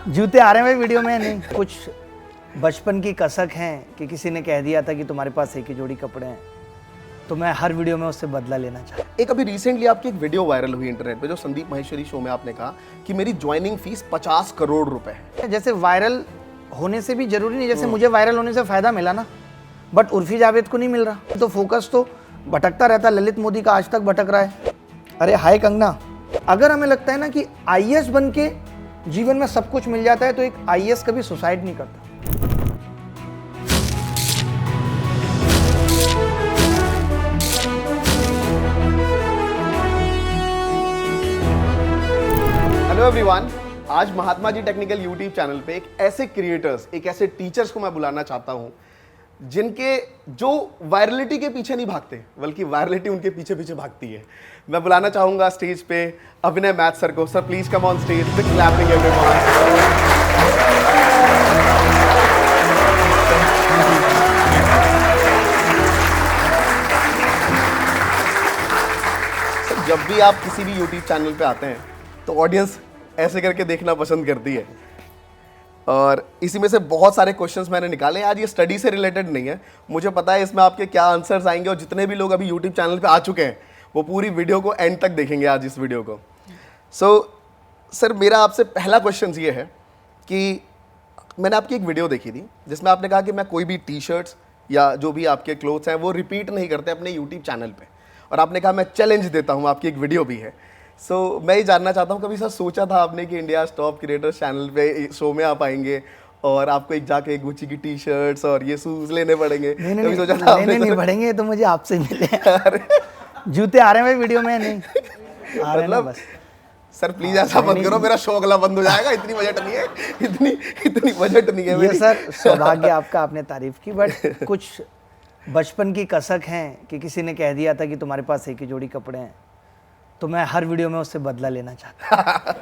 जूते आ रहे हैं भाई वीडियो में। नहीं, कुछ बचपन की कसक है कि किसी ने कह दिया था कि तुम्हारे पास एक ही जोड़ी कपड़े हैं, तो मैं हर वीडियो में उससे बदला लेना चाहता हूं। एक अभी रिसेंटली आपकी एक वीडियो वायरल हुई इंटरनेट पे, जो संदीप माहेश्वरी शो में आपने कहा कि मेरी ज्वाइनिंग फीस 50 करोड़ रुपए है। जैसे वायरल होने से भी जरूरी नहीं, जैसे मुझे वायरल होने से फायदा मिला ना, बट उर्फी जावेद को नहीं मिल रहा, तो फोकस तो भटकता रहता। ललित मोदी का आज तक भटक रहा है। अरे हाय कंगना, अगर हमें लगता है ना कि आईएएस बन के जीवन में सब कुछ मिल जाता है, तो एक आईएएस कभी सुसाइड नहीं करता। हेलो एवरीवन, आज Mahatma ji technical YouTube channel पे एक ऐसे क्रिएटर्स, एक ऐसे टीचर्स को मैं बुलाना चाहता हूं जिनके जो वायरलिटी के पीछे नहीं भागते, बल्कि वायरलिटी उनके पीछे पीछे भागती है। मैं बुलाना चाहूंगा स्टेज पे अभिनय मैथ सर को। Sir please come on stage, big clapping everyone. Sir, जब भी आप किसी भी यूट्यूब चैनल पे आते हैं तो ऑडियंस ऐसे करके देखना पसंद करती है, और इसी में से बहुत सारे क्वेश्चंस मैंने निकाले। आज ये स्टडी से रिलेटेड नहीं है, मुझे पता है इसमें आपके क्या आंसर्स आएंगे, और जितने भी लोग अभी यूट्यूब चैनल पे आ चुके हैं वो पूरी वीडियो को एंड तक देखेंगे आज इस वीडियो को। सर मेरा आपसे पहला क्वेश्चन ये है कि मैंने आपकी एक वीडियो देखी थी जिसमें आपने कहा कि मैं कोई भी टी शर्ट्स या जो भी आपके क्लोथ्स हैं वो रिपीट नहीं करते अपने यूट्यूब चैनल पे, और आपने कहा मैं चैलेंज देता हूँ, आपकी एक वीडियो भी है। मैं ये जानना चाहता हूँ, कभी सर सोचा था आपने कि इंडिया टॉप क्रिएटर्स चैनल पे शो में आप आएंगे और आपको एक जाके गुच्ची की टी शर्ट्स और ये शूज लेने पड़ेंगे? कभी सोचा था आपने? नहीं पड़ेंगे तो मुझे आपसे मिले। जूते आ रहे हैं भाई वीडियो में। नहीं आ रहे हैं ना, बस सर प्लीज ऐसा मत करो, मेरा शो अगला बंद हो जाएगा। इतनी बजट नहीं है, इतनी बजट नहीं है। ये सर सौभाग्य आपका, आपने तारीफ की, बट कुछ बचपन की कसक है कि किसी ने कह दिया था कि तुम्हारे पास एक ही जोड़ी कपड़े हैं, तो मैं हर वीडियो में उससे बदला लेना चाहता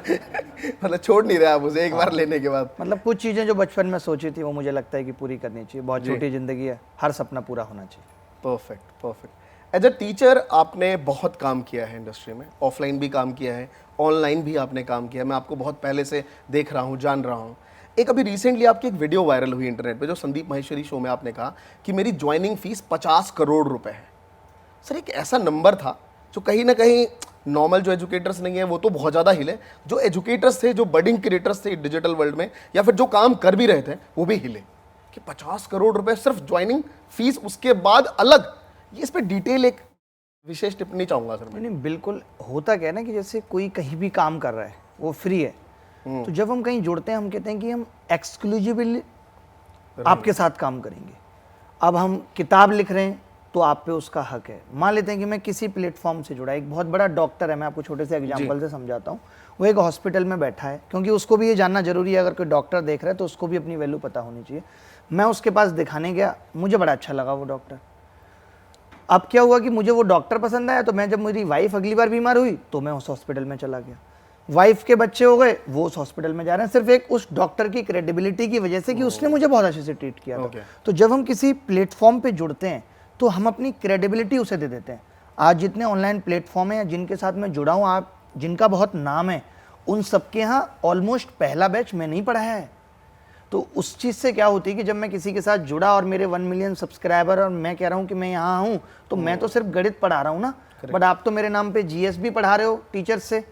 मतलब छोड़ नहीं रहे आप उसे एक बार लेने के बाद? मतलब कुछ चीज़ें जो बचपन में सोची थी वो मुझे लगता है कि पूरी करनी चाहिए। बहुत छोटी जिंदगी है, हर सपना पूरा होना चाहिए। परफेक्ट। एज अ टीचर आपने बहुत काम किया है इंडस्ट्री में, ऑफलाइन भी काम किया है, ऑनलाइन भी आपने काम किया है। मैं आपको बहुत पहले से देख रहा हूँ, जान रहा हूँ। एक अभी रिसेंटली आपकी एक वीडियो वायरल हुई इंटरनेट पे, जो संदीप माहेश्वरी शो में आपने कहा कि मेरी ज्वाइनिंग फीस 50 करोड़ रुपए है। सर एक ऐसा नंबर था जो कहीं ना कहीं नॉर्मल जो एजुकेटर्स नहीं है वो तो बहुत ज़्यादा हिले, जो एजुकेटर्स थे, जो बडिंग क्रिएटर्स थे डिजिटल वर्ल्ड में, या फिर जो काम कर भी रहे थे, वो भी हिले कि 50 करोड़ रुपए सिर्फ ज्वाइनिंग फीस, उसके बाद अलग। ये इस पर डिटेल एक विशेष टिप्पणी चाहूंगा सर। नहीं, बिल्कुल। होता क्या है ना कि जैसे कोई कहीं भी काम कर रहा है, वो फ्री है, तो जब हम कहीं जुड़ते हैं हम कहते हैं कि हम एक्सक्लूसिवली आपके साथ काम करेंगे। अब हम किताब लिख रहे हैं तो आप पे उसका हक है। मान लेते हैं कि मैं किसी प्लेटफॉर्म से जुड़ा, एक बहुत बड़ा डॉक्टर है, मैं आपको छोटे से एग्जांपल से समझाता हूँ। वो एक हॉस्पिटल में बैठा है, क्योंकि उसको भी ये जानना जरूरी है, अगर कोई डॉक्टर देख रहा है तो उसको भी अपनी वैल्यू पता होनी चाहिए। मैं उसके पास दिखाने गया, मुझे बड़ा अच्छा लगा वो डॉक्टर। अब क्या हुआ कि मुझे वो डॉक्टर पसंद आया, तो मैं जब मेरी वाइफ अगली बार बीमार हुई तो मैं उस हॉस्पिटल में चला गया। वाइफ के बच्चे हो गए, वो उस हॉस्पिटल में जा रहे हैं, सिर्फ एक उस डॉक्टर की क्रेडिबिलिटी की वजह से कि उसने मुझे बहुत अच्छे से ट्रीट किया था। तो जब हम किसी प्लेटफॉर्म पे जुड़ते हैं तो हम अपनी क्रेडिबिलिटी उसे दे देते हैं। आज जितने ऑनलाइन प्लेटफॉर्म हैं जिनके साथ मैं जुड़ा हूँ, आप जिनका बहुत नाम है, उन सबके यहाँ ऑलमोस्ट पहला बैच मैंने ही पढ़ाया है। तो उस चीज़ से क्या होती है कि जब मैं किसी के साथ जुड़ा और मेरे 1 मिलियन सब्सक्राइबर, और मैं कह रहा हूँ कि मैं यहाँ हूँ, तो मैं तो सिर्फ गणित पढ़ा रहा हूँ ना, बट आप तो मेरे नाम पे जीएस भी पढ़ा रहे हो टीचर्स से।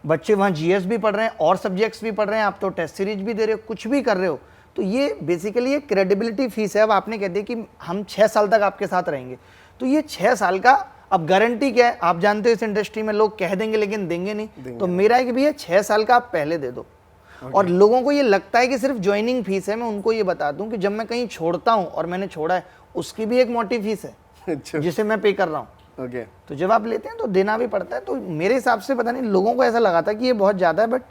बच्चे वहाँ जीएस भी पढ़ रहे हैं और सब्जेक्ट्स भी पढ़ रहे हैं, आप तो टेस्ट सीरीज भी दे रहे हो, कुछ भी कर रहे हो। तो ये बेसिकली ये क्रेडिबिलिटी फीस है। अब आपने कह दिया कि हम 6 साल तक आपके साथ रहेंगे, तो ये 6 साल का अब गारंटी क्या है? आप जानते हो इस इंडस्ट्री में लोग कह देंगे लेकिन देंगे नहीं। तो मेरा है कि भैया 6 साल का आप पहले दे दो। और लोगों को ये लगता है कि सिर्फ ज्वाइनिंग फीस है। मैं उनको ये बता दूं कि जब मैं कहीं छोड़ता हूं, और मैंने छोड़ा है, उसकी भी एक मोटी फीस है जिसे मैं पे कर रहा हूँ। तो जब आप लेते हैं तो देना भी पड़ता है। तो मेरे हिसाब से पता नहीं, लोगों को ऐसा लगा था कि ये बहुत ज़्यादा है, बट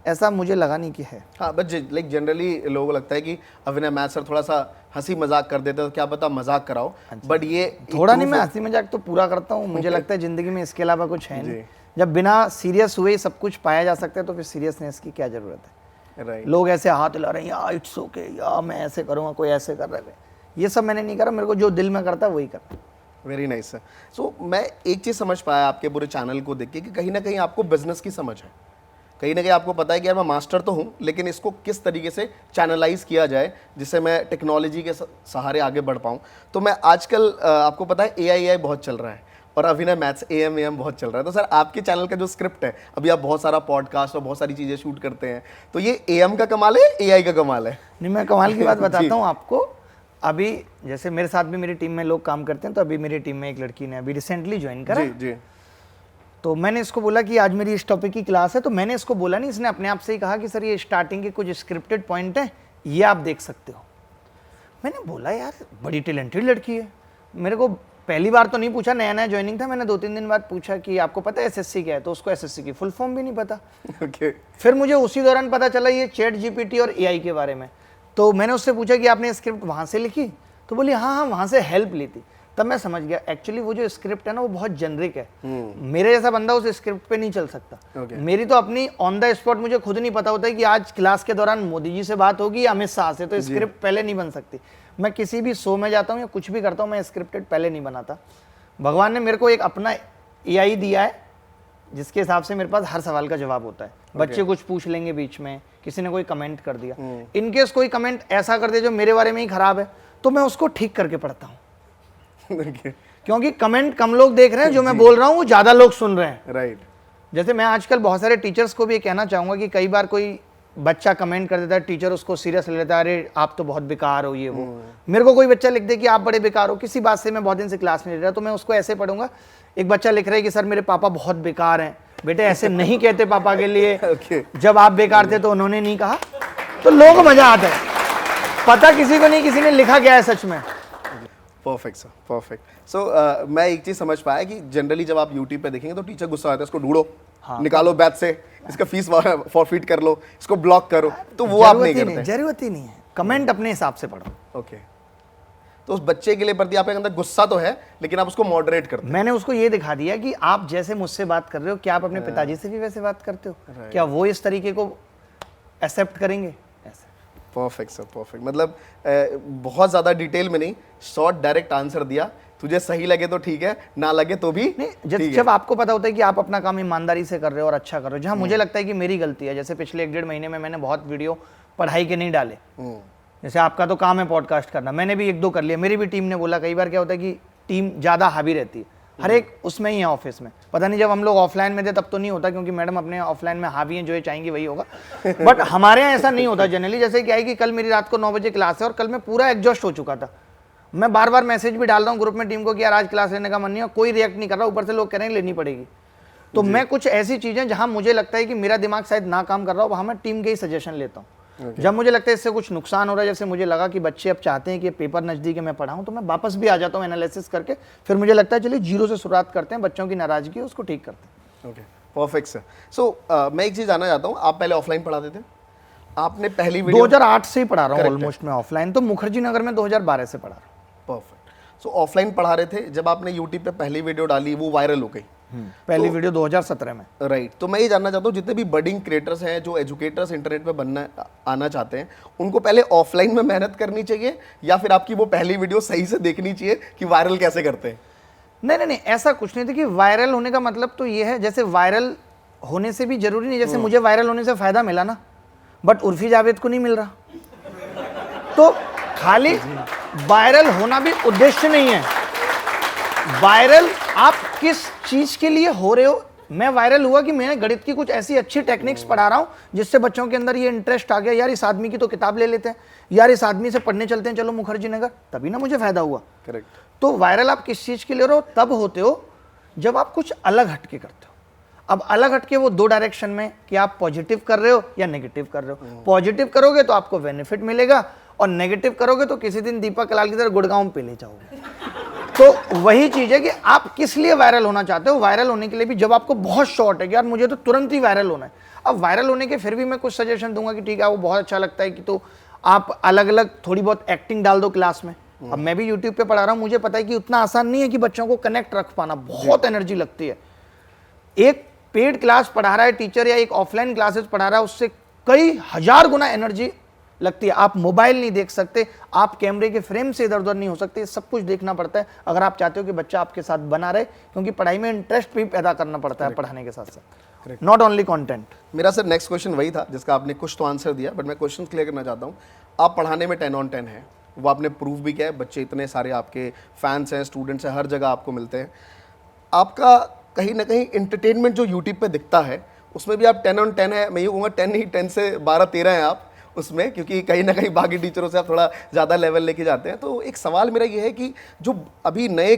ऐसा मुझे लगा नहीं कि है। हाँ, बट लाइक जनरली लोगों को लगता है कि अभिनय मैथ सर थोड़ा सा हंसी मजाक कर देते, तो क्या पता मजाक कराओ। बट ये थोड़ा नहीं, मैं हंसी मजाक तो पूरा करता हूँ। मुझे लगता है जिंदगी में इसके अलावा कुछ है नहीं। जब बिना सीरियस हुए सब कुछ पाया जा सकता है तो फिर सीरियसनेस की क्या जरूरत है? लोग ऐसे हाथ हिला रहे हैं, या इट्स ओके, या मैं ऐसे करूँगा, कोई ऐसे कर रहे हैं, ये सब मैंने नहीं करा। मेरे को जो दिल में करता है वही करता। Very nice sir. सो मैं एक चीज़ समझ पाया आपके पूरे चैनल को देख के कि कहीं ना कहीं आपको बिजनेस की समझ है। कहीं ना कहीं आपको पता है कि यार मैं मास्टर तो हूँ, लेकिन इसको किस तरीके से चैनलाइज किया जाए जिससे मैं टेक्नोलॉजी के सहारे आगे बढ़ पाऊँ। तो मैं आजकल आपको पता है AI बहुत चल रहा है और अभिनय मैथ्स AM बहुत चल रहा है। तो सर आपके चैनल का जो स्क्रिप्ट है, अभी आप बहुत सारा पॉडकास्ट और बहुत सारी चीज़ें शूट करते हैं, तो ये AM का कमाल है, AI का कमाल है? नहीं, मैं कमाल की बात बताता हूँ आपको। अभी जैसे मेरे साथ भी मेरी टीम में लोग काम करते हैं, तो अभी मेरी टीम में एक लड़की ने अभी रिसेंटली ज्वाइन करा। जी जी। तो मैंने इसको बोला कि आज मेरी इस टॉपिक की क्लास है, तो मैंने इसको बोला नहीं, इसने अपने आप से ही कहा कि सर ये स्टार्टिंग के कुछ स्क्रिप्टेड पॉइंट हैं, ये आप देख सकते हो। मैंने बोला यार बड़ी टैलेंटेड लड़की है। मेरे को पहली बार तो नहीं पूछा, नया नया ज्वाइनिंग था, मैंने 2-3 दिन बाद पूछा कि आपको पता है SSC क्या है, तो उसको SSC की फुल फॉर्म भी नहीं पता। Okay. फिर मुझे उसी दौरान पता चला ये ChatGPT और AI के बारे में। तो मैंने उससे पूछा कि आपने स्क्रिप्ट वहाँ से लिखी, तो बोली हाँ वहाँ से हेल्प ली थी। तब मैं समझ गया एक्चुअली वो जो स्क्रिप्ट है ना वो बहुत जेनरिक है। मेरे जैसा बंदा उस स्क्रिप्ट पे नहीं चल सकता। मेरी तो अपनी ऑन द स्पॉट मुझे खुद नहीं पता होता है कि आज क्लास के दौरान मोदी जी से बात होगी या अमित शाह से, तो स्क्रिप्ट पहले नहीं बन सकती। मैं किसी भी शो में जाता हूँ या कुछ भी करता हूँ, मैं स्क्रिप्टेड पहले नहीं बनाता। भगवान ने मेरे को एक अपना AI दिया है जिसके हिसाब से मेरे पास हर सवाल का जवाब होता है। बच्चे कुछ पूछ लेंगे बीच में, किसी ने कोई कमेंट कर दिया, इनकेस कोई कमेंट ऐसा कर दे जो मेरे बारे में ही खराब है, तो मैं उसको ठीक करके पढ़ता हूँ। क्योंकि कमेंट कम लोग देख रहे हैं, जो मैं बोल रहा हूँ वो ज्यादा लोग सुन रहे हैं। राइट। जैसे मैं आजकल बहुत सारे टीचर्स को भी ये कहना चाहूंगा कि कई बार कोई बच्चा कमेंट कर देता है, टीचर उसको सीरियस ले लेता है, अरे आप तो बहुत बेकार हो ये वो। मेरे को कोई बच्चा लिख दे कि आप बड़े बेकार हो, किसी बात से मैं बहुत दिन से क्लास में ले रहा, तो मैं उसको ऐसे पढ़ूंगा। एक बच्चा लिख रहा है कि सर मेरे पापा बहुत बेकार हैं। बेटे ऐसे नहीं कहते पापा के लिए, जब आप बेकार थे तो उन्होंने नहीं कहा। तो लोगों को मजा आता है, पता किसी को नहीं किसी ने लिखा क्या है सच में। Perfect sir, perfect. सो मैं एक चीज समझ पाया कि जनरली जब आप यूट्यूब पे देखेंगे तो टीचर गुस्सा आता है, इसको ढूंढो, निकालो बैच से, इसका फीस फॉरफिट कर लो, इसको ब्लॉक करो, तो वो आप नहीं करते। जरूरत ही नहीं है, कमेंट अपने हिसाब से पढ़ो। ओके। तो उस बच्चे के लिए प्रति आपके अंदर गुस्सा तो है, लेकिन आप उसको मॉडरेट करते हैं। मैंने उसको ये दिखा दिया कि आप जैसे मुझसे बात कर रहे हो, क्या आप अपने पिताजी से भी वैसे बात करते हो? क्या वो इस तरीके को एक्सेप्ट करेंगे? Perfect sir, perfect. मतलब बहुत ज्यादा डिटेल में नहीं, शॉर्ट डायरेक्ट आंसर दिया। तुझे सही लगे तो ठीक है, ना लगे तो भी नहीं। जब आपको पता होता है कि आप अपना काम ईमानदारी से कर रहे हो और अच्छा कर रहे हो, जहां मुझे लगता है कि मेरी गलती है, जैसे पिछले 1-1.5 महीने में मैंने बहुत वीडियो पढ़ाई के नहीं डाले। जैसे आपका तो काम है पॉडकास्ट करना, मैंने भी 1-2 कर लिया। मेरी भी टीम ने बोला, कई बार क्या होता है कि टीम ज्यादा हावी रहती है, हर एक उसमें ही है ऑफिस में। पता नहीं जब हम लोग ऑफलाइन में थे तब तो नहीं होता, क्योंकि मैडम अपने ऑफलाइन में हावी हैं, जो ये चाहेंगी वही होगा। बट हमारे यहाँ ऐसा नहीं होता जनरली। जैसे क्या है कि कल मेरी रात को 9 बजे क्लास है और कल मैं पूरा एग्जॉस्ट हो चुका था। मैं बार बार मैसेज भी डाल रहा हूँ ग्रुप में टीम को कि यार आज क्लास लेने का मन नहीं है, कोई रिएक्ट नहीं कर रहा, ऊपर से लोग कह रहे हैं लेनी पड़ेगी। तो मैं कुछ ऐसी चीजें जहां मुझे लगता है कि मेरा दिमाग शायद ना काम कर रहा हो, वहां मैं टीम के ही सजेशन लेता हूँ। जब मुझे लगता है इससे कुछ नुकसान हो रहा है, जैसे मुझे लगा कि बच्चे अब चाहते हैं कि पेपर नजदीक है मैं पढ़ाऊं, तो मैं वापस भी आ जाता हूँ एनालिसिस करके। फिर मुझे लगता है चलिए 0 से शुरुआत करते हैं, बच्चों की नाराजगी उसको ठीक करते हैं। Okay, perfect sir. सो मैं एक चीज जानना चाहता हूँ, आप पहले ऑफलाइन पढ़ाते थे? आपने पहली वीडियो 2008 से ही पढ़ा रहा हूँ ऑलमोस्ट मैं ऑफलाइन, तो मुखर्जी नगर में 2012 से पढ़ा रहा हूँ। परफेक्ट। सो ऑफलाइन पढ़ा रहे थे, जब आपने यूट्यूब पे पहली वीडियो डाली वो वायरल हो गई। पहली वीडियो 2017 में। राइट। तो मैं ये जानना चाहता हूँ, जितने भी बडिंग क्रिएटर्स हैं, जो एजुकेटर्स इंटरनेट पे आना चाहते हैं, उनको पहले ऑफलाइन में मेहनत करनी चाहिए या फिर आपकी वो पहली वीडियो सही से देखनी चाहिए कि वायरल कैसे करते हैं? नहीं, ऐसा कुछ नहीं। देखिए वायरल होने का मतलब तो ये है, जैसे वायरल होने से भी जरूरी नहीं, जैसे मुझे वायरल होने से फायदा मिला ना, बट उर्फी जावेद को नहीं मिल रहा, तो खाली वायरल होना भी उद्देश्य नहीं है। वायरल आप किस चीज के लिए हो रहे हो? मैं वायरल हुआ कि मैंने गणित की कुछ ऐसी अच्छी टेक्निक्स पढ़ा रहा हूं जिससे बच्चों के अंदर ये इंटरेस्ट आ गया, यार इस आदमी की तो किताब ले लेते हैं, यार इस आदमी से पढ़ने चलते हैं, चलो मुखर्जी नगर, तभी ना मुझे फायदा हुआ। करेक्ट। तो वायरल आप किस चीज के लिए हो? तब होते हो जब आप कुछ अलग हटके करते हो। अब अलग हटके वो 2 डायरेक्शन में, कि आप पॉजिटिव कर रहे हो या नेगेटिव कर रहे हो। पॉजिटिव करोगे तो आपको बेनिफिट मिलेगा, और नेगेटिव करोगे तो किसी दिन दीपक कलाल की तरह गुड़गांव पे ले जाओगे। तो वही चीज है कि आप किस लिए वायरल होना चाहते हो। वायरल होने के लिए भी जब आपको बहुत शॉर्ट है कि यार मुझे तो तुरंत ही वायरल होना है, अब वायरल होने के फिर भी मैं कुछ सजेशन दूंगा कि ठीक है वो बहुत अच्छा लगता है कि तो आप अलग अलग थोड़ी बहुत एक्टिंग डाल दो क्लास में। अब मैं भी यूट्यूब पे पढ़ा रहा हूँ, मुझे पता है कि उतना आसान नहीं है कि बच्चों को कनेक्ट रख पाना, बहुत एनर्जी लगती है। एक पेड क्लास पढ़ा रहा है टीचर या एक ऑफलाइन क्लासेस पढ़ा रहा है, उससे कई हजार गुना एनर्जी लगती है। आप मोबाइल नहीं देख सकते, आप कैमरे के फ्रेम से इधर उधर नहीं हो सकते, सब कुछ देखना पड़ता है अगर आप चाहते हो कि बच्चा आपके साथ बना रहे, क्योंकि पढ़ाई में इंटरेस्ट भी पैदा करना पड़ता है पढ़ाने के साथ साथ। Not only content. मेरा सर नेक्स्ट क्वेश्चन वही था जिसका आपने कुछ तो आंसर दिया, बट मैं क्वेश्चन क्लियर करना चाहता हूँ। आप पढ़ाने में 10 on 10 है, वो आपने प्रूव भी किया है। बच्चे इतने सारे आपके फैंस हैं, स्टूडेंट्स हैं, हर जगह आपको मिलते हैं। आपका कहीं ना कहीं इंटरटेनमेंट जो यूट्यूब पे दिखता है उसमें भी आप 10 on 10 है। मैं ये कहूँगा 10 ही 10 से 12-13 हैं आप उसमें, क्योंकि कहीं ना कहीं बाकी टीचरों से आप थोड़ा ज़्यादा लेवल लेके जाते हैं। तो एक सवाल मेरा ये है कि जो अभी नए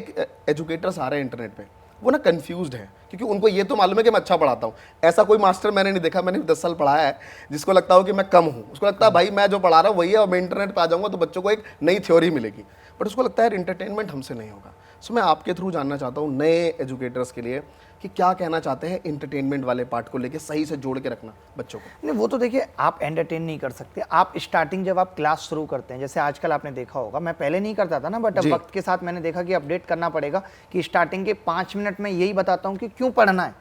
एजुकेटर्स आ रहे हैं इंटरनेट पे, वो ना कंफ्यूज्ड है, क्योंकि उनको ये तो मालूम है कि मैं अच्छा पढ़ाता हूँ। ऐसा कोई मास्टर मैंने नहीं देखा, मैंने 10 साल पढ़ाया है, जिसको लगता हो कि मैं कम हूँ। उसको लगता है भाई मैं जो पढ़ा रहा हूँ वही है, और मैं इंटरनेट पे आ जाऊँगा तो बच्चों को एक नई थ्योरी मिलेगी, बट उसको लगता है एंटरटेनमेंट हमसे नहीं होगा। सो मैं आपके थ्रू जानना चाहता हूँ नए एजुकेटर्स के लिए कि क्या कहना चाहते हैं एंटरटेनमेंट वाले पार्ट को लेके, सही से जोड़ के रखना बच्चों को। नहीं, वो तो देखिए आप एंटरटेन नहीं कर सकते। आप स्टार्टिंग जब आप क्लास शुरू करते हैं, जैसे आजकल आपने देखा होगा, मैं पहले नहीं करता था ना, बट अब वक्त के साथ मैंने देखा कि अपडेट करना पड़ेगा कि स्टार्टिंग के 5 मिनट में यही बताता हूँ कि क्यों पढ़ना है,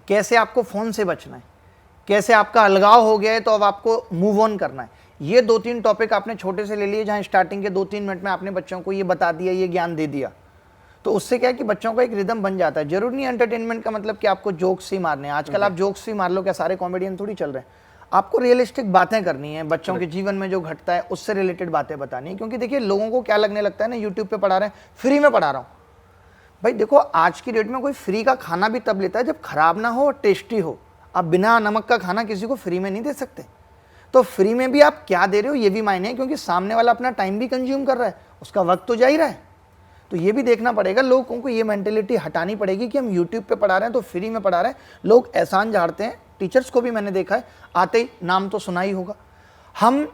कैसे आपको फ़ोन से बचना है, कैसे आपका अलगाव हो गया है तो अब आपको मूव ऑन करना है। ये 2-3 टॉपिक आपने छोटे से ले लिए, जहाँ स्टार्टिंग के 2-3 मिनट में आपने बच्चों को ये बता दिया, ये ज्ञान दे दिया, तो उससे क्या है कि बच्चों का एक रिदम बन जाता है। जरूरी नहीं एंटरटेनमेंट का मतलब कि आपको जोक्स ही मारने हैं। आजकल आप जोक्स ही मार लो, क्या सारे कॉमेडियन थोड़ी चल रहे हैं। आपको रियलिस्टिक बातें करनी है, बच्चों के जीवन में जो घटता है उससे रिलेटेड बातें बतानी है। क्योंकि देखिए लोगों को क्या लगने लगता है ना, यूट्यूब पे पढ़ा रहे हैं, फ्री में पढ़ा रहा हूँ। भाई देखो, आज की डेट में कोई फ्री का खाना भी तब लेता है जब खराब ना हो और टेस्टी हो। आप बिना नमक का खाना किसी को फ्री में नहीं दे सकते। तो फ्री में भी आप क्या दे रहे हो ये भी मायने है, क्योंकि सामने वाला अपना टाइम भी कंज्यूम कर रहा है, उसका वक्त तो जा ही रहा है। तो ये भी देखना पड़ेगा, लोगों को ये मेंटेलिटी हटानी पड़ेगी कि हम यूट्यूब पे पढ़ा रहे हैं तो फ्री में पढ़ा रहे हैं। लोग एहसान झाड़ते हैं, टीचर्स को भी मैंने देखा है, आते ही नाम तो सुना ही होगा। हम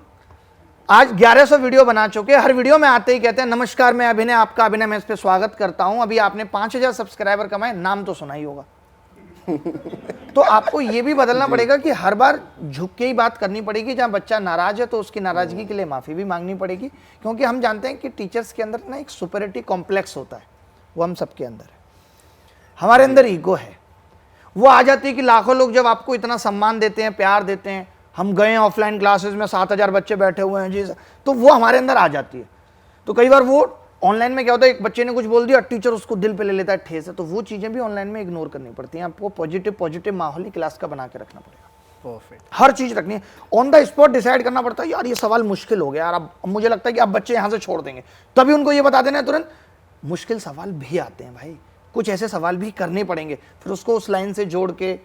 आज 1100 वीडियो बना चुके, हर वीडियो में आते ही कहते हैं नमस्कार मैं अभिनय, आपका अभिनय मैं इस पे स्वागत करता हूं, अभी आपने 5000 सब्सक्राइबर कमाए, नाम तो सुना ही होगा। तो आपको ये भी बदलना पड़ेगा कि हर बार झुक के ही बात करनी पड़ेगी। जहां बच्चा नाराज है तो उसकी नाराजगी के लिए माफी भी मांगनी पड़ेगी, क्योंकि हम जानते हैं कि टीचर्स के अंदर ना एक सुपरियरिटी कॉम्प्लेक्स होता है, वो हम सबके अंदर है। हमारे अंदर ईगो है, वो आ जाती है कि लाखों लोग जब आपको इतना सम्मान देते हैं, प्यार देते हैं, हम गए ऑफलाइन क्लासेस में 7000 बच्चे बैठे हुए हैं जी, तो वो हमारे अंदर आ जाती है। तो कई बार वो ऑनलाइन में क्या होता है, एक बच्चे ने कुछ बोल दिया, टीचर उसको दिल पे ले लेता है ठेस है। तो वो चीज़ें भी ऑनलाइन में इग्नोर करनी पड़ती हैं। आपको पॉजिटिव माहौल ही क्लास का बना के रखना पड़ेगा। परफेक्ट। हर चीज़ रखनी है, ऑन द स्पॉट डिसाइड करना पड़ता है। यार ये सवाल मुश्किल हो गया यार, अब मुझे लगता है कि अब बच्चे यहाँ से छोड़ देंगे, तभी उनको ये बता देना है तुरंत। मुश्किल सवाल भी आते हैं भाई, कुछ ऐसे सवाल भी करने पड़ेंगे, फिर उसको उस लाइन से जोड़ के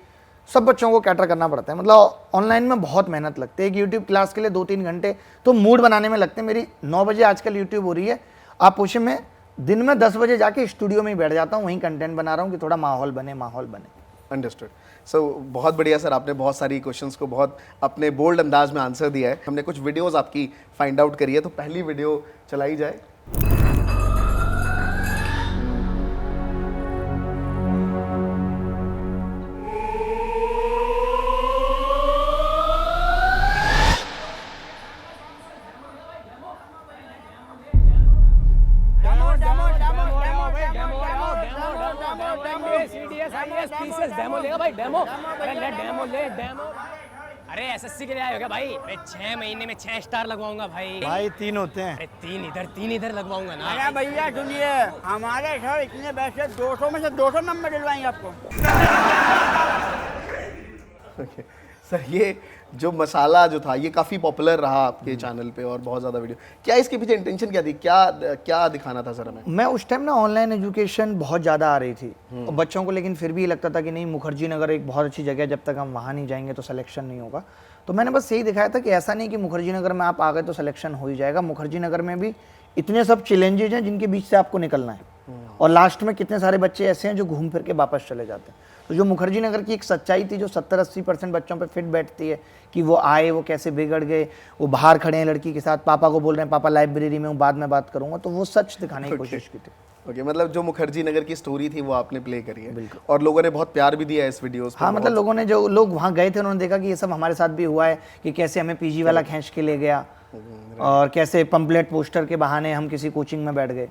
सब बच्चों को कैटर करना पड़ता है। मतलब ऑनलाइन में बहुत मेहनत लगती है। एक यूट्यूब क्लास के लिए 2-3 घंटे तो मूड बनाने में लगते हैं। मेरी 9 बजे आजकल यूट्यूब हो रही है, आप पूछे मैं दिन में 10 बजे जाके स्टूडियो में ही बैठ जाता हूँ, वहीं कंटेंट बना रहा हूँ कि थोड़ा माहौल बने। अंडरस्टूड। सो बहुत बढ़िया सर, आपने बहुत सारी क्वेश्चंस को बहुत अपने बोल्ड अंदाज में आंसर दिया है। हमने कुछ वीडियोस आपकी फाइंड आउट करी है, तो पहली वीडियो चलाई जाए। अरे एसएससी के लिए आए हो क्या भाई? मैं 6 महीने में 6 स्टार लगवाऊंगा भाई। भाई 3 होते हैं। अरे 3 इधर लगवाऊंगा ना। अरे भैया सुनिए, हमारे सर इतने पैसे 200 में से 200 नंबर दिलवाएंगे आपको। ओके सर, ये जो मसाला जो था ये काफ़ी पॉपुलर रहा आपके चैनल पे और बहुत ज़्यादा वीडियो, क्या इसके पीछे इंटेंशन क्या थी, क्या दिखाना था सर हमें? मैं उस टाइम ना ऑनलाइन एजुकेशन बहुत ज़्यादा आ रही थी और बच्चों को, लेकिन फिर भी ये लगता था कि नहीं, मुखर्जी नगर एक बहुत अच्छी जगह है, जब तक हम वहाँ नहीं जाएंगे तो सिलेक्शन नहीं होगा। तो मैंने बस यही दिखाया था कि ऐसा नहीं कि मुखर्जी नगर में आप आ गए तो सिलेक्शन हो ही जाएगा। मुखर्जी नगर में भी इतने सब चैलेंजेज हैं जिनके बीच से आपको निकलना है, और लास्ट में कितने सारे बच्चे ऐसे हैं जो घूम फिर के वापस चले जाते हैं। तो जो मुखर्जी नगर की एक सच्चाई थी जो 70-80% बच्चों पे फिट बैठती है कि वो आए, वो कैसे बिगड़ गए, वो बाहर खड़े हैं लड़की के साथ, पापा को बोल रहे हैं पापा लाइब्रेरी में हूँ, बाद में बात करूंगा, तो वो सच दिखाने की कोशिश की थी। ओके, मतलब जो मुखर्जी नगर की स्टोरी थी वो आपने प्ले करी है, और लोगों ने बहुत प्यार भी दिया है इस वीडियोस पे। हाँ, मतलब लोगों ने, जो लोग वहाँ गए थे उन्होंने देखा कि ये सब हमारे साथ भी हुआ है, कि कैसे हमें पीजी वाला खींच के ले गया और कैसे पंपलेट पोस्टर के बहाने हम किसी कोचिंग में बैठ गए।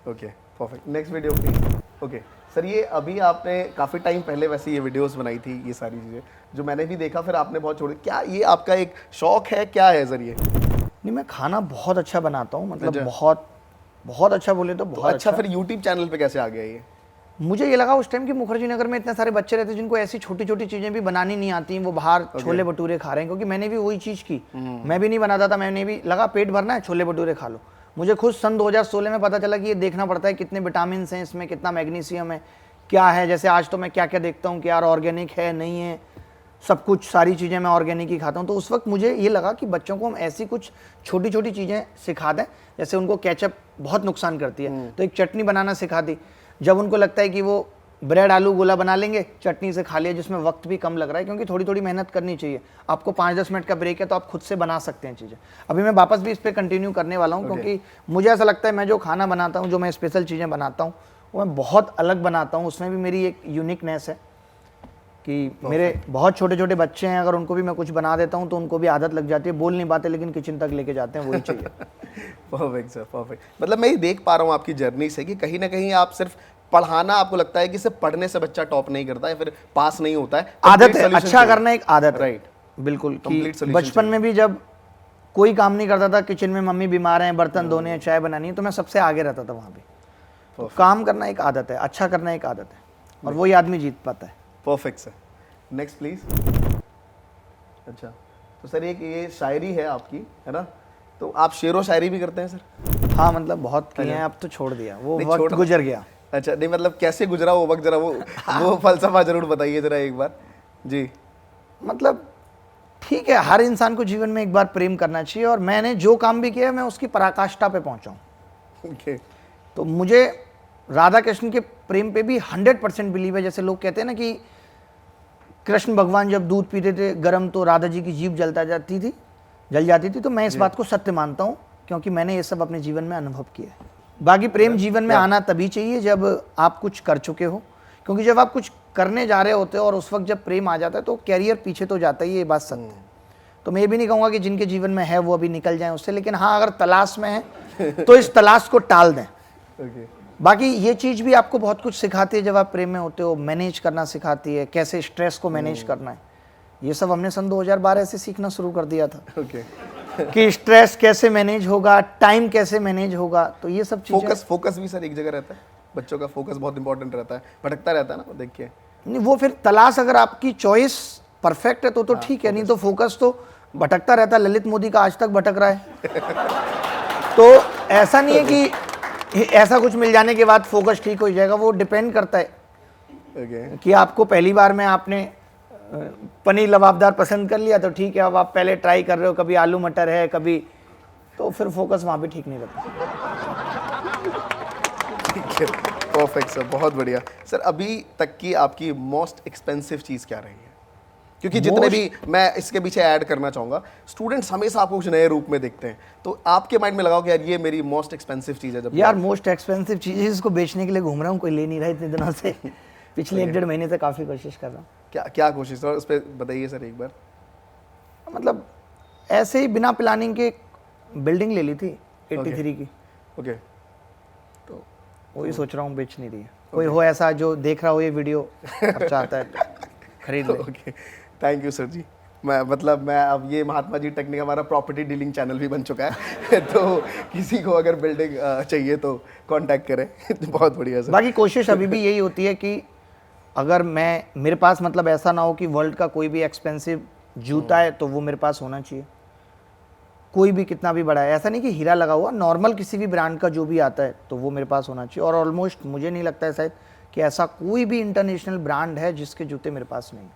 Okay perfect, next video please. Okay sir, ये अभी आपने काफ़ी टाइम पहले वैसे ये वीडियोस बनाई थी, ये सारी चीज़ें जो मैंने भी देखा, फिर आपने बहुत छोड़ी। क्या ये आपका एक शौक है, क्या है सर ये? नहीं, मैं खाना बहुत अच्छा बनाता हूँ, मतलब बहुत अच्छा बोले तो बहुत अच्छा। फिर यूट्यूब चैनल पे कैसे आ गया ये? मुझे ये लगा उस टाइम कि मुखर्जी नगर में इतने सारे बच्चे रहते जिनको ऐसी छोटी छोटी चीज़ें भी बनानी नहीं आती, वो बाहर छोले भटूरे खा रहे हैं, क्योंकि मैंने भी वही चीज़ की। मैं भी नहीं बनाता था, मैंने भी लगा पेट भरना है छोले भटूरे खा लो। मुझे खुद सन 2016 में पता चला कि ये देखना पड़ता है कितने विटामिन हैं इसमें, कितना मैग्नीशियम है, क्या है। जैसे आज तो मैं क्या क्या देखता हूँ कि यार ऑर्गेनिक है नहीं है, सब कुछ सारी चीज़ें मैं ऑर्गेनिक ही खाता हूँ। तो उस वक्त मुझे ये लगा कि बच्चों को हम ऐसी कुछ छोटी छोटी चीज़ें सिखा दें। जैसे उनको केचप बहुत नुकसान करती है, तो एक चटनी बनाना सिखा दी। जब उनको लगता है कि वो ब्रेड आलू गोला बना लेंगे, चटनी से खा लिया, जिसमें वक्त भी कम लग रहा है, क्योंकि थोड़ी थोड़ी मेहनत करनी चाहिए। आपको 5-10 मिनट का ब्रेक है तो आप खुद से बना सकते हैं चीज़ें। अभी मैं वापस भी इस पर कंटिन्यू करने वाला हूँ, क्योंकि मुझे ऐसा लगता है मैं जो खाना बनाता हूँ, जो मैं स्पेशल चीज़ें बनाता हूँ, वो मैं बहुत अलग बनाता हूँ। उसमें भी मेरी एक यूनिकनेस है कि मेरे बहुत छोटे छोटे बच्चे हैं, अगर उनको भी मैं कुछ बना देता हूँ तो उनको भी आदत लग जाती है। बोल नहीं पाते लेकिन किचन तक लेके जाते हैं, वही चाहिए। Perfect sir, perfect. मतलब मैं ये देख पा रहा हूँ आपकी जर्नी से कि कहीं ना कहीं आप सिर्फ पढ़ाना, आपको लगता है कि सिर्फ पढ़ने से बच्चा टॉप नहीं करता है, फिर पास नहीं होता है। आदत है, अच्छा करना एक आदत है। राइट, बिल्कुल। Complete कि solution बचपन में भी जब कोई काम नहीं करता था, किचन में मम्मी बीमार हैं, बर्तन धोने हैं, चाय बनानी है, तो मैं सबसे आगे रहता था वहाँ पे। तो काम करना एक आदत है, अच्छा करना एक आदत है, और वही आदमी जीत पाता है। Perfect sir. Next please. अच्छा, तो सर एक ये शायरी है आपकी, है ना? तो आप शेर व शायरी भी करते हैं सर? हाँ, मतलब बहुत किए हैं, अब तो छोड़ दिया, वो नहीं, वक्त छोड़- गुजर गया। अच्छा, नहीं मतलब कैसे गुजरा वो वक्त, जरा वो फलसफा जरूर बताइए जरा एक बार जी। मतलब ठीक है, हर इंसान को जीवन में एक बार प्रेम करना चाहिए, और मैंने जो काम भी किया मैं उसकी पराकाष्ठा पे पहुंचा हूं। ओके, तो मुझे राधा कृष्ण के प्रेम पे भी 100% बिलीव है। जैसे लोग कहते हैं ना कि कृष्ण भगवान जब दूध पीते थे गरम, तो राधा जी की जीभ जल जाती थी। तो मैं इस बात को सत्य मानता हूँ, क्योंकि मैंने ये सब अपने जीवन में अनुभव किया है। बाकी प्रेम जीवन में आना तभी चाहिए जब आप कुछ कर चुके हो, क्योंकि जब आप कुछ करने जा रहे होते हो और उस वक्त जब प्रेम आ जाता है तो कैरियर पीछे तो जाता ही है, ये बात सत्य है। तो मैं ये भी नहीं कहूँगा कि जिनके जीवन में है वो अभी निकल जाएं उससे, लेकिन हाँ, अगर तलाश में है तो इस तलाश को टाल दें। ओके, बाकी ये चीज़ भी आपको बहुत कुछ सिखाती है जब आप प्रेम में होते हो, मैनेज करना सिखाती है, कैसे स्ट्रेस को मैनेज करना है। ये सब हमने सन 2012 से सीखना शुरू कर दिया था ओके। कि स्ट्रेस कैसे मैनेज होगा, टाइम कैसे मैनेज होगा, तो ये सब चीज़ें। फोकस भी सर एक जगह रहता है, बच्चों का फोकस बहुत इंपॉर्टेंट रहता है, भटकता रहता है ना, देख के। नहीं, वो फिर तलाश, अगर आपकी चॉइस परफेक्ट है तो ठीक है, नहीं तो फोकस तो भटकता रहता है। ललित मोदी का आज तक भटक रहा है। तो ऐसा नहीं है कि ऐसा कुछ मिल जाने के बाद फोकस ठीक हो जाएगा, वो डिपेंड करता है ओके, कि आपको पहली बार में आपने पनीर लबाबदार पसंद कर लिया तो ठीक है, अब आप पहले ट्राई कर रहे हो, कभी आलू मटर है, कभी, तो फिर फोकस वहाँ पे ठीक नहीं रहता। ठीक है, परफेक्ट सर, बहुत बढ़िया सर। अभी तक की आपकी मोस्ट एक्सपेंसिव चीज़ क्या रही है? क्योंकि जितने भी, मैं इसके पीछे ऐड करना चाहूँगा, स्टूडेंट्स हमेशा आपको कुछ नए रूप में देखते हैं, तो आपके माइंड में लगाओ कि यार ये मेरी मोस्ट एक्सपेंसिव चीज़ है। जब यार मोस्ट एक्सपेंसिव चीज़ है, इसको बेचने के लिए घूम रहा हूँ, कोई ले नहीं रहा इतने दिनों से। पिछले 1-1.5 महीने से काफ़ी कोशिश कर रहा हूँ। क्या कोशिश सर, उस पर बताइए सर एक बार। मतलब ऐसे ही बिना प्लानिंग के बिल्डिंग ले ली थी 83 की, ओके, तो वही सोच रहा हूँ, बेच नहीं रही है। कोई हो ऐसा जो देख रहा हो ये वीडियो, अब चाहता है खरीद ले। ओके, थैंक यू सर जी। मैं अब ये महात्मा जी टेक्निक हमारा प्रॉपर्टी डीलिंग चैनल भी बन चुका है। तो किसी को अगर बिल्डिंग चाहिए तो कांटेक्ट करें। बहुत बढ़िया सर। बाकी कोशिश अभी भी यही होती है कि अगर मेरे पास, मतलब ऐसा ना हो कि वर्ल्ड का कोई भी एक्सपेंसिव जूता है तो वो मेरे पास होना चाहिए, कोई भी कितना भी बड़ा है। ऐसा नहीं कि हीरा लगा हुआ, नॉर्मल किसी भी ब्रांड का जो भी आता है तो वो मेरे पास होना चाहिए। और ऑलमोस्ट मुझे नहीं लगता है शायद कि ऐसा कोई भी इंटरनेशनल ब्रांड है जिसके जूते मेरे पास नहीं।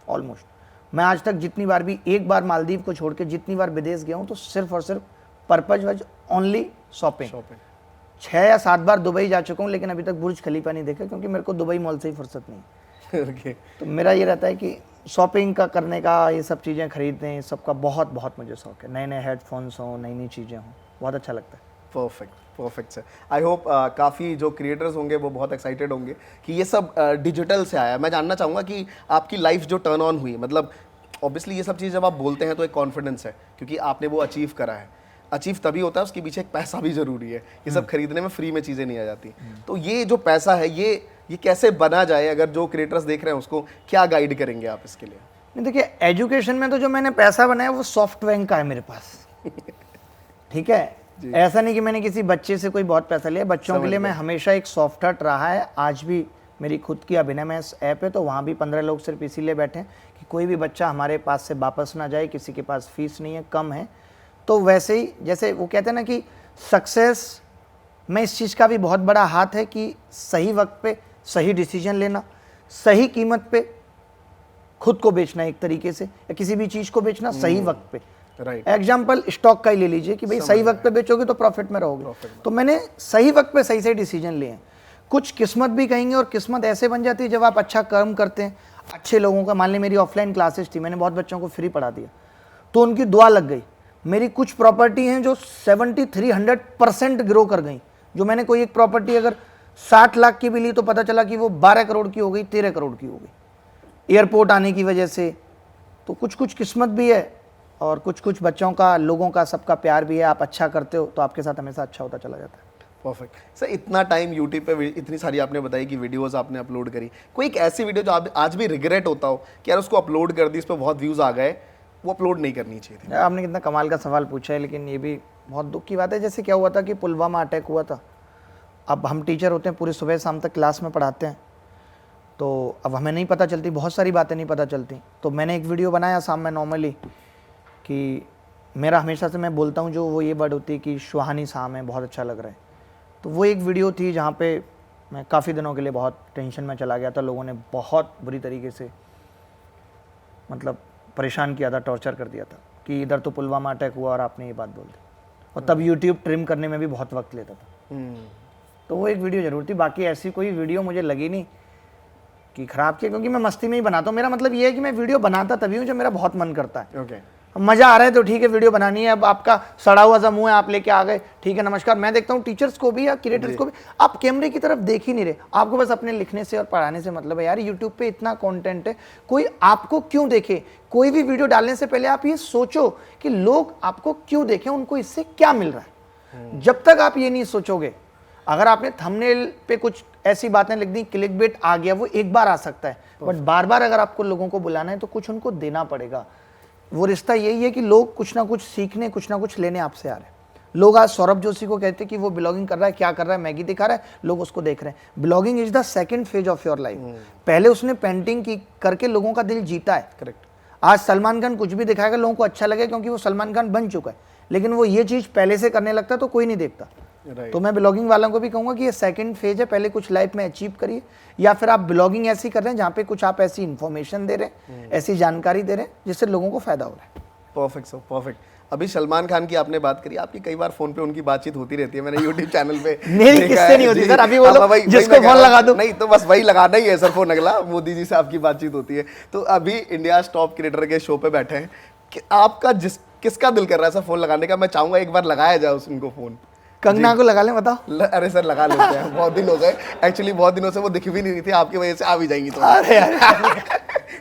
ऑलमोस्ट मैं आज तक जितनी बार भी, एक बार मालदीव को छोड़ के जितनी बार विदेश गया हूँ, तो सिर्फ और सिर्फ पर्पज वाज ओनली शॉपिंग। 6 या 7 बार दुबई जा चुका हूँ, लेकिन अभी तक बुर्ज खलीफा नहीं देखा, क्योंकि मेरे को दुबई मॉल से ही फुर्सत नहीं। ओके, तो मेरा ये रहता है कि शॉपिंग का करने का, ये सब चीज़ें खरीदने, सबका बहुत बहुत मुझे शौक है। नए नए हेडफोन्स हों, नई नई चीज़ें हों, बहुत अच्छा लगता है। Perfect sir. आई होप काफ़ी जो क्रिएटर्स होंगे वो बहुत एक्साइटेड होंगे कि ये सब डिजिटल से आया है। मैं जानना चाहूँगा कि आपकी लाइफ जो टर्न ऑन हुई, मतलब ऑब्वियसली ये सब चीज़ जब आप बोलते हैं तो एक कॉन्फिडेंस है, क्योंकि आपने वो अचीव करा है। अचीव तभी होता है, उसके पीछे एक पैसा भी ज़रूरी है। ये सब खरीदने में फ्री में चीज़ें नहीं आ जाती। तो ये जो पैसा है, ये कैसे बना जाए? अगर जो क्रिएटर्स देख रहे हैं उसको क्या गाइड करेंगे आप इसके लिए? नहीं, देखिए, एजुकेशन में तो जो मैंने पैसा बनाया वो सॉफ्टवेयर का है मेरे पास। ठीक है, ऐसा नहीं कि मैंने किसी बच्चे से कोई बहुत पैसा लिया। बच्चों के लिए मैं हमेशा एक सॉफ्ट हार्ट रहा है, आज भी मेरी खुद की अभिनय मैथ्स ऐप है, तो वहाँ भी 15 लोग सिर्फ इसीलिए बैठे हैं कि कोई भी बच्चा हमारे पास से वापस ना जाए, किसी के पास फीस नहीं है, कम है। तो वैसे ही जैसे वो कहते हैं ना कि सक्सेस में इस चीज़ का भी बहुत बड़ा हाथ है कि सही वक्त पे सही डिसीजन लेना, सही कीमत पे खुद को बेचना एक तरीके से, या किसी भी चीज़ को बेचना सही वक्त पे। राइट। एग्जाम्पल स्टॉक का ही ले लीजिए कि भाई सही वक्त पे बेचोगे तो प्रॉफिट में रहोगे। तो मैंने सही वक्त पे सही सही डिसीजन लिए हैं। कुछ किस्मत भी कहेंगे, और किस्मत ऐसे बन जाती है जब आप अच्छा कर्म करते हैं, अच्छे लोगों का। मान ली मेरी ऑफलाइन क्लासेस थी, मैंने बहुत बच्चों को फ्री पढ़ा दिया, तो उनकी दुआ लग गई। मेरी कुछ प्रॉपर्टी हैं जो 7300% ग्रो कर गई। जो मैंने कोई एक प्रॉपर्टी अगर 60 लाख की भी ली तो पता चला कि वो 12 करोड़ की हो गई, 13 करोड़ की हो गई, एयरपोर्ट आने की वजह से। तो कुछ कुछ किस्मत भी है, और कुछ कुछ बच्चों का, लोगों का, सबका प्यार भी है। आप अच्छा करते हो तो आपके साथ हमेशा अच्छा होता चला जाता है। Perfect sir. इतना टाइम यूट्यूब पे इतनी सारी आपने बताई कि वीडियोस आपने अपलोड करी, कोई एक ऐसी वीडियो जो आप आज भी रिग्रेट होता हो कि यार उसको अपलोड कर दी, इस पर बहुत व्यूज़ आ गए, वो अपलोड नहीं करनी चाहिए थी? आपने कितना कमाल का सवाल पूछा है, लेकिन ये भी बहुत दुख की बात है। जैसे क्या हुआ था कि पुलवामा अटैक हुआ था। अब हम टीचर होते हैं, पूरी सुबह शाम तक क्लास में पढ़ाते हैं, तो अब हमें नहीं पता चलती, बहुत सारी बातें नहीं पता चलती। तो मैंने एक वीडियो बनाया शाम में नॉर्मली कि मेरा हमेशा से मैं बोलता हूँ जो वो ये वर्ड होती है कि सुहानी शाम है, बहुत अच्छा लग रहा है। तो वो एक वीडियो थी जहाँ पे मैं काफ़ी दिनों के लिए बहुत टेंशन में चला गया था। लोगों ने बहुत बुरी तरीके से मतलब परेशान किया था, टॉर्चर कर दिया था कि इधर तो पुलवामा अटैक हुआ और आपने ये बात बोल दी। और तब यूट्यूब ट्रिम करने में भी बहुत वक्त लेता था। तो वो एक वीडियो ज़रूर थी। बाकी ऐसी कोई वीडियो मुझे लगी नहीं कि ख़राब की, क्योंकि मैं मस्ती में ही बनाता हूँ। मेरा मतलब ये है कि मैं वीडियो बनाता तभी हूँ जब मेरा बहुत मन करता है। ओके। मज़ा आ रहा है तो ठीक है, वीडियो बनानी है। अब आपका सड़ा हुआ सा मुँह है, आप लेके आ गए, ठीक है, नमस्कार। मैं देखता हूँ टीचर्स को भी या क्रिएटर्स को भी, आप कैमरे की तरफ देख ही नहीं रहे। आपको बस अपने लिखने से और पढ़ाने से मतलब है। यार यूट्यूब पे इतना कंटेंट है, कोई आपको क्यों देखे? कोई भी वीडियो डालने से पहले आप ये सोचो कि लोग आपको क्यों देखें, उनको इससे क्या मिल रहा है। जब तक आप ये नहीं सोचोगे, अगर आपने थंबनेल पे कुछ ऐसी बातें लिख दी, क्लिकबेट आ गया, वो एक बार आ सकता है, बट बार बार अगर आपको लोगों को बुलाना है तो कुछ उनको देना पड़ेगा। वो रिश्ता यही है कि लोग कुछ ना कुछ सीखने, कुछ ना कुछ लेने आपसे आ रहे हैं। लोग आज सौरभ जोशी को कहते हैं कि वो ब्लॉगिंग कर रहा है, क्या कर रहा है, मैगी दिखा रहा है, लोग उसको देख रहे हैं। Blogging is the second phase of your life. पहले उसने पेंटिंग की करके लोगों का दिल जीता है। करेक्ट। आज सलमान खान कुछ भी दिखाएगा, लोगों को अच्छा लगेगा क्योंकि वो सलमान खान बन चुका है। लेकिन वो ये चीज़ पहले से करने लगता तो कोई नहीं देखता। Right. तो मैं ब्लॉगिंग वालों को भी कहूँगा कि ये सेकंड फेज है, पहले कुछ लाइफ में अचीव करिए, या फिर आप ब्लॉगिंग ऐसी कर रहे हैं जहाँ पे कुछ आप ऐसी इन्फॉर्मेशन दे रहे हैं, ऐसी जानकारी दे रहे हैं जिससे लोगों को फायदा हो रहा है। Perfect sir, perfect. अभी सलमान खान की आपने बात करी, आपकी कई बार फोन पे उनकी बातचीत होती रहती है, मैंने यूट्यूब चैनल पे मेरी किससे नहीं होती सर, अभी वो लोग जिसको मैं फोन लगा दो। नहीं तो बस वही लगाना ही है सर फोन, अगला मोदी जी से आपकी बातचीत होती है। तो अभी इंडिया टॉप क्रिएटर के शो पे बैठे हैं कि आपका किसका दिल कर रहा है सर फोन लगाने का? मैं चाहूंगा एक बार लगाया जाए उनको फोन। कंगना को लगा लें, बताओ। अरे सर लगा लेते हैं, बहुत दिन हो गए एक्चुअली, बहुत दिनों से वो दिख भी नहीं रही थी, आपकी वजह से आ भी जाएंगी तो। अरे यार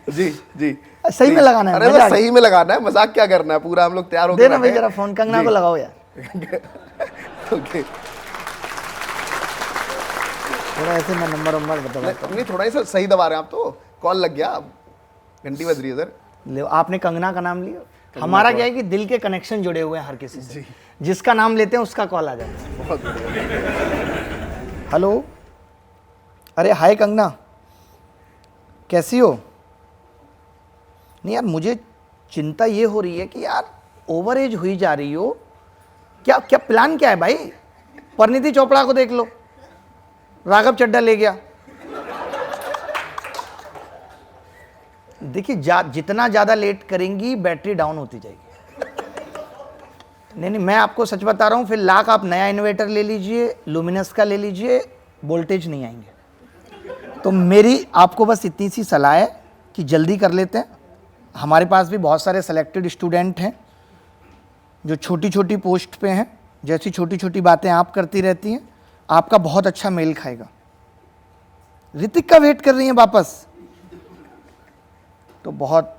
जी जी, सही में लगाना है। अरे बस सही में लगाना है, मजाक क्या करना है, पूरा हम लोग तैयार हो गए। देना भाई जरा फोन, कंगना को लगाओ यार। ओके, थोड़ा ऐसे मैं नंबर बताता हूँ। नहीं थोड़ा ही सर सही दबा रहे हैं आप, तो कॉल लग गया, घंटी बज रही है सर। ले आपने कंगना का नाम लिया। हमारा क्या है कि दिल के कनेक्शन जुड़े हुए हैं हर किसी से, जिसका नाम लेते हैं उसका कॉल आ जाता है। बहुत बढ़िया। हेलो, अरे हाय कंगना, कैसी हो? नहीं यार, मुझे चिंता ये हो रही है कि यार ओवर एज हुई जा रही हो, क्या क्या प्लान क्या है भाई? परिणीति चोपड़ा को देख लो, राघव चड्ढा ले गया। देखिए जितना ज़्यादा लेट करेंगी बैटरी डाउन होती जाएगी। नहीं, मैं आपको सच बता रहा हूँ, फिर लाख आप नया इन्वर्टर ले लीजिए, लुमिनस का ले लीजिए, वोल्टेज नहीं आएंगे। तो मेरी आपको बस इतनी सी सलाह है कि जल्दी कर लेते हैं। हमारे पास भी बहुत सारे सेलेक्टेड स्टूडेंट हैं जो छोटी छोटी पोस्ट पे हैं। जैसी छोटी छोटी बातें आप करती रहती हैं, आपका बहुत अच्छा मेल खाएगा। ऋतिक का वेट कर रही हैं वापस, तो बहुत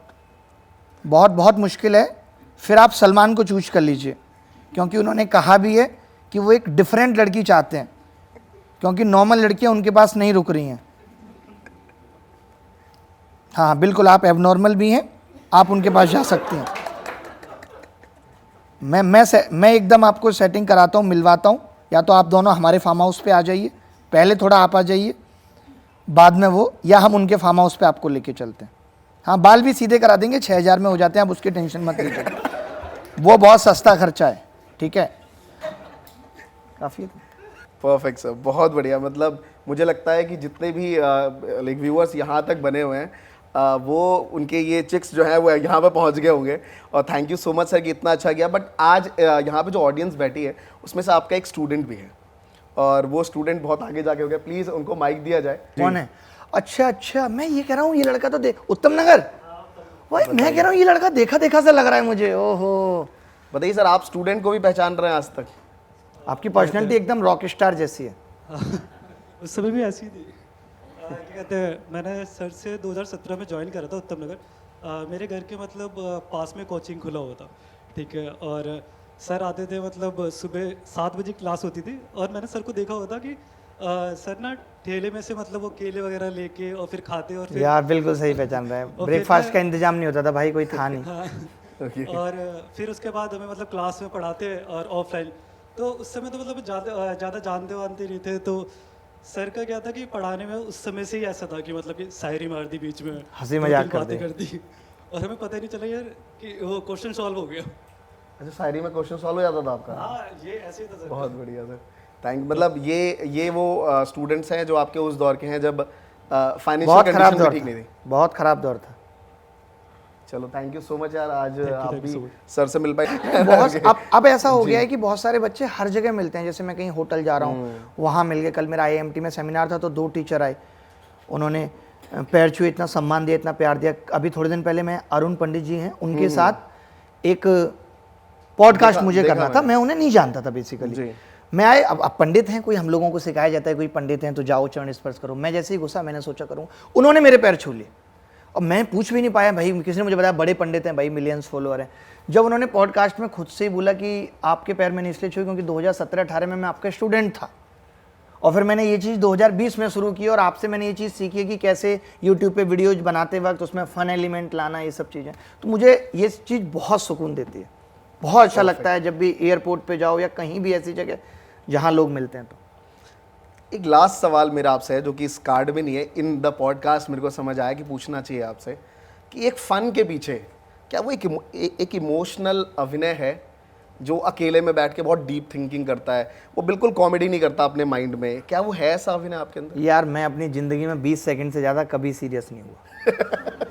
बहुत बहुत मुश्किल है। फिर आप सलमान को चूज कर लीजिए, क्योंकि उन्होंने कहा भी है कि वो एक डिफरेंट लड़की चाहते हैं, क्योंकि नॉर्मल लड़कियां उनके पास नहीं रुक रही हैं। हाँ बिल्कुल, आप एबनॉर्मल भी हैं, आप उनके पास जा सकती हैं। मैं एकदम आपको सेटिंग कराता हूँ, मिलवाता हूँ। या तो आप दोनों हमारे फार्म हाउस पे आ जाइए, पहले थोड़ा आप आ जाइए, बाद में वो, या हम उनके फार्म हाउस पे आपको लेके चलते हैं। हाँ, बाल भी सीधे करा देंगे, 6,000 में हो जाते हैं, आप उसकी टेंशन मत लीजिए, वो बहुत सस्ता खर्चा है, ठीक है। काफ़ी परफेक्ट सर, बहुत बढ़िया। मतलब मुझे लगता है कि जितने भी लाइक व्यूअर्स यहाँ तक बने हुए हैं वो उनके ये चिक्स जो है वो यहाँ पे पहुँच गए होंगे। और thank you so much sir कि इतना अच्छा किया। बट आज यहाँ पे जो ऑडियंस बैठी है उसमें से आपका एक स्टूडेंट भी है, और वो स्टूडेंट बहुत आगे जाके हो गया। प्लीज़ उनको माइक दिया जाए। कौन है? अच्छा, मैं ये कह रहा हूँ, ये लड़का तो उत्तम नगर, भाई मैं कह रहा हूँ ये लड़का देखा देखा सा लग रहा है मुझे। ओहो, बताइए सर, आप स्टूडेंट को भी पहचान रहे हैं आज तक? आपकी पर्सनैलिटी एकदम रॉक स्टार जैसी है। उस समय भी ऐसी ही थी। क्या कहते हैं, मैंने सर से 2017 में ज्वाइन करा था उत्तम नगर। मेरे घर के मतलब पास में कोचिंग खुला हुआ था, ठीक है। और सर आते थे, मतलब सुबह 7 बजे क्लास होती थी, और मैंने सर को देखा हुआ था कि सर ना ठेले में से मतलब वो केले वगैरह लेके और फिर खाते, और फिर यार बिल्कुल सही पहचान रहा है। ब्रेकफास्ट का इंतजाम नहीं होता था भाई, कोई था नहीं। हाँ। और फिर उसके बाद हमें मतलब क्लास में पढ़ाते और ऑफलाइन, तो उस समय तो मतलब ज़्यादा जानते वानते नहीं थे। तो सर का क्या था कि पढ़ाने में उस समय से ही ऐसा था कि मतलब कि शायरी मार दी बीच में, हंसी मजाक कर बातें कर दी, और हमें पता ही नहीं चला यार कि वो क्वेश्चन सॉल्व हो गया। अच्छा, शायरी में क्वेश्चन सॉल्व हो जाता था आपका? हाँ, ये ऐसे ही था सर। बहुत बढ़िया सर, थैंक। मतलब ये वो स्टूडेंट्स हैं जो आपके उस दौर के हैं जब फाइनेंशियल बहुत खराब कंडीशन दौर भी ठीक नहीं था, थी। बहुत खराब दौर था। चलो, थैंक यू सो मच यार, आज आप thank you भी so much। सर से मिल पाए। बहुत अब ऐसा हो गया है कि बहुत सारे बच्चे हर जगह मिलते हैं। जैसे मैं कहीं होटल जा रहा हूँ, वहाँ मिल गए। कल मेरा IIMT में सेमिनार था, तो 2 टीचर आए, उन्होंने पैर छुए, इतना सम्मान दिया, इतना प्यार दिया। अभी थोड़े दिन पहले मैं अरुण पंडित जी हैं, उनके साथ एक पॉडकास्ट मुझे करना था। मैं उन्हें नहीं जानता था बेसिकली। मैं आए, अब पंडित हैं, कोई हम लोगों को सिखाया जाता है कोई पंडित हैं तो जाओ चरण स्पर्श करो। मैं जैसे ही घुसा, मैंने सोचा करूँ, उन्होंने मेरे पैर छू लिए। और मैं पूछ भी नहीं पाया, भाई किसी ने मुझे बताया बड़े पंडित हैं भाई, मिलियंस फॉलोअर हैं। जब उन्होंने पॉडकास्ट में खुद से ही बोला कि आपके पैर मैंने इसलिए छुए क्योंकि 2017-18 में मैं आपका स्टूडेंट था, और फिर मैंने ये चीज़ 2020 में शुरू की, और आपसे मैंने ये चीज़ सीखी है कि कैसे यूट्यूब पे वीडियोज बनाते वक्त उसमें फ़न एलिमेंट लाना, ये सब चीज़ें। तो मुझे ये चीज़ बहुत सुकून देती है, बहुत अच्छा लगता है जब भी एयरपोर्ट पे जाओ या कहीं भी ऐसी जगह जहाँ लोग मिलते हैं। तो एक लास्ट सवाल मेरा आपसे है, जो कि इस कार्ड में नहीं है, इन द पॉडकास्ट मेरे को समझ आया कि पूछना चाहिए आपसे, कि एक फ़न के पीछे क्या वो एक इमोशनल अभिनय है जो अकेले में बैठ के बहुत डीप थिंकिंग करता है, वो बिल्कुल कॉमेडी नहीं करता अपने माइंड में? क्या वो है ऐसा अभिनय आपके अंदर? यार मैं अपनी ज़िंदगी में 20 सेकंड से ज़्यादा कभी सीरियस नहीं हुआ।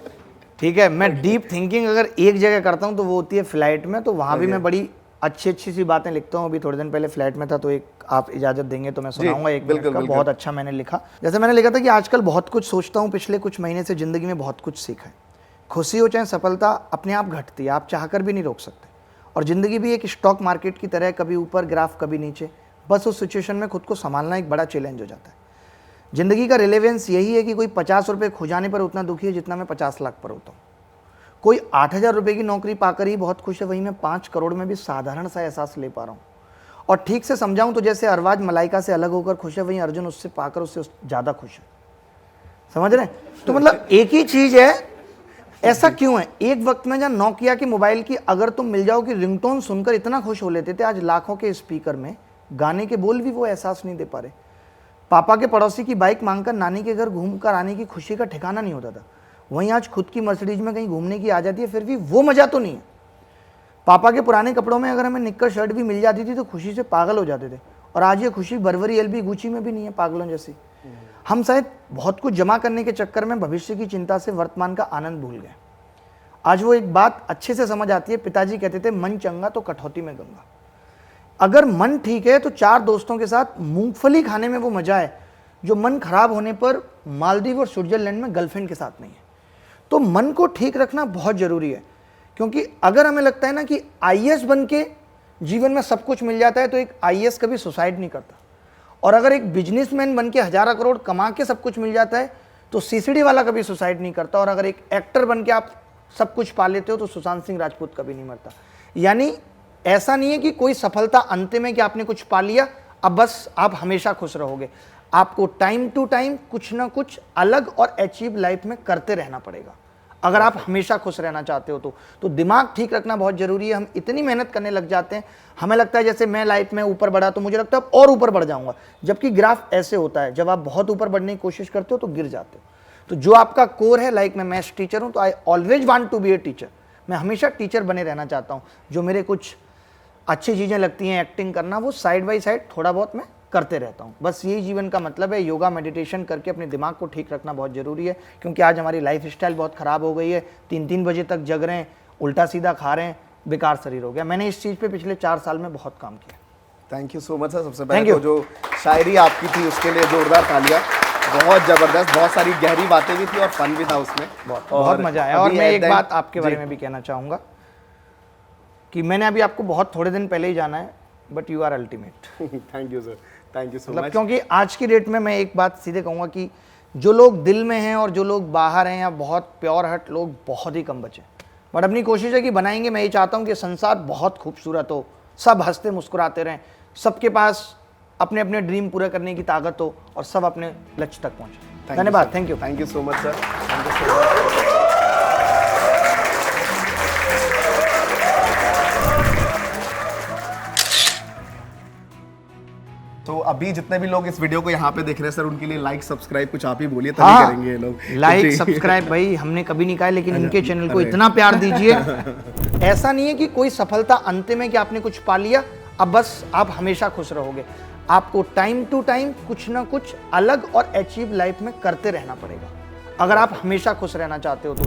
ठीक है, मैं डीप थिंकिंग अगर एक जगह करता हूँ तो वो होती है फ्लाइट में। तो वहाँ भी मैं बड़ी अच्छी सी बातें लिखता हूँ। अभी थोड़े दिन पहले फ्लाइट में था, तो एक आप इजाज़त देंगे तो मैं सुनाऊंगा एक मिनट का। बहुत अच्छा मैंने लिखा। जैसे मैंने लिखा था कि आजकल बहुत कुछ सोचता हूँ, पिछले कुछ महीने से ज़िंदगी में बहुत कुछ सीखा है। खुशी हो चाहे सफलता, अपने आप घटती है, आप चाहकर भी नहीं रोक सकते। और ज़िंदगी भी एक स्टॉक मार्केट की तरह, कभी ऊपर ग्राफ कभी नीचे। बस उस सिचुएशन में खुद को संभालना एक बड़ा चैलेंज हो जाता है। ज़िंदगी का रिलेवेंस यही है कि कोई 50 रुपये खो जाने पर उतना दुखी है जितना मैं 50 लाख पर होता हूँ। कोई 8,000 रुपये की नौकरी पाकर ही बहुत खुश है, वहीं मैं 5 करोड़ में भी साधारण सा एहसास ले पा रहा हूँ। और ठीक से समझाऊँ तो जैसे अरबाज मलाइका से अलग होकर खुश है, वहीं अर्जुन उससे पाकर उससे ज़्यादा खुश है। समझ रहे हैं? तो मतलब एक ही चीज़ है। ऐसा क्यों है? एक वक्त में जहाँ नोकिया के मोबाइल की अगर तुम मिल जाओ कि रिंगटोन सुनकर इतना खुश हो लेते थे, आज लाखों के स्पीकर में गाने के बोल भी वो एहसास नहीं दे पा रहे। पापा के पड़ोसी की बाइक मांगकर नानी के घर घूमकर आने की खुशी का ठिकाना नहीं होता था, वहीं आज खुद की मर्सिडीज में कहीं घूमने की आ जाती है, फिर भी वो मजा तो नहीं है। पापा के पुराने कपड़ों में अगर हमें निक्कर शर्ट भी मिल जाती थी तो खुशी से पागल हो जाते थे, और आज ये खुशी बर्बरी LV गुची में भी नहीं है, पागलों जैसी। हम शायद बहुत कुछ जमा करने के चक्कर में भविष्य की चिंता से वर्तमान का आनंद भूल गए। आज वो एक बात अच्छे से समझ आती है। पिताजी कहते थे मन चंगा तो कठौती में गंगा। अगर मन ठीक है तो 4 दोस्तों के साथ मूंगफली खाने में वो मजा है जो मन खराब होने पर मालदीव और स्विट्जरलैंड में गर्लफ्रेंड के साथ नहीं है। तो मन को ठीक रखना बहुत जरूरी है, क्योंकि अगर हमें लगता है ना कि IAS बन के जीवन में सब कुछ मिल जाता है, तो एक IAS कभी सुसाइड नहीं करता। और अगर एक बिजनेसमैन बन के 1000 करोड़ कमा के सब कुछ मिल जाता है तो CCD वाला कभी सुसाइड नहीं करता। और अगर एक एक्टर बन के आप सब कुछ पा लेते हो तो सुशांत सिंह राजपूत कभी नहीं मरता। यानी ऐसा नहीं है कि कोई सफलता अंतिम है कि आपने कुछ पा लिया, अब बस आप हमेशा खुश रहोगे। आपको टाइम टू टाइम कुछ ना कुछ अलग और अचीव लाइफ में करते रहना पड़ेगा। अगर आप हमेशा खुश रहना चाहते हो तो दिमाग ठीक रखना बहुत जरूरी है। हम इतनी मेहनत करने लग जाते हैं, हमें लगता है जैसे मैं लाइफ में ऊपर बढ़ा तो मुझे लगता है और ऊपर बढ़ जाऊंगा, जबकि ग्राफ ऐसे होता है, जब आप बहुत ऊपर बढ़ने की कोशिश करते हो तो गिर जाते हो। तो जो आपका कोर है, लाइक मैं मैथ्स टीचर हूं तो I always want to be a teacher, मैं हमेशा टीचर बने रहना चाहता हूं। जो मेरे कुछ अच्छी चीज़ें लगती हैं, एक्टिंग करना, वो साइड बाय साइड थोड़ा बहुत मैं करते रहता हूँ। बस यही जीवन का मतलब है। योगा मेडिटेशन करके अपने दिमाग को ठीक रखना बहुत ज़रूरी है, क्योंकि आज हमारी लाइफ स्टाइल बहुत ख़राब हो गई है। 3-3 बजे तक जग रहे हैं, उल्टा सीधा खा रहे हैं, बेकार शरीर हो गया। मैंने इस चीज़ पे पिछले 4 साल में बहुत काम किया। Thank you so much sir. सबसे Thank पहले you. तो जो शायरी आपकी थी उसके लिए जोरदार तालियां, बहुत ज़बरदस्त, बहुत सारी गहरी बातें भी थी और फन भी था उसमें, बहुत मज़ा आया। और अभी मैं at एक the बात end- आपके बारे जी। में भी कहना चाहूँगा कि मैंने अभी आपको बहुत थोड़े दिन पहले ही जाना है, but you are ultimate. Thank you sir, thank you so मतलब मच। क्योंकि आज की डेट में मैं एक बात सीधे कहूँगा कि जो लोग दिल में हैं और जो लोग बाहर हैं या बहुत प्योर हर्ट लोग बहुत ही कम बचे, बट अपनी कोशिश है कि बनाएंगे। मैं ये चाहता हूँ कि संसार बहुत खूबसूरत हो, सब हंसते मुस्कुराते रहें, सबके पास अपने अपने ड्रीम पूरे करने की ताकत हो और सब अपने लक्ष्य तक पहुँचे। धन्यवाद। Thank you. Thank you so much sir, thank you so much. तो अभी जितने भी लोग इस वीडियो को यहाँ पे देख रहे हैं सर, उनके लिए लाइक सब्सक्राइब कुछ आप ही बोलिए, तभी करेंगे ये लोग। लाइक जी। सब्सक्राइब भाई हमने कभी नहीं कहा, लेकिन इनके चैनल को इतना प्यार दीजिए। ऐसा नहीं है कि कोई सफलता अंतिम है कि आपने कुछ पा लिया, अब बस आप हमेशा खुश रहोगे। आपको टाइम टू टाइम कुछ ना कुछ अलग और अचीव लाइफ में करते रहना पड़ेगा। अगर आप हमेशा खुश रहना चाहते हो तो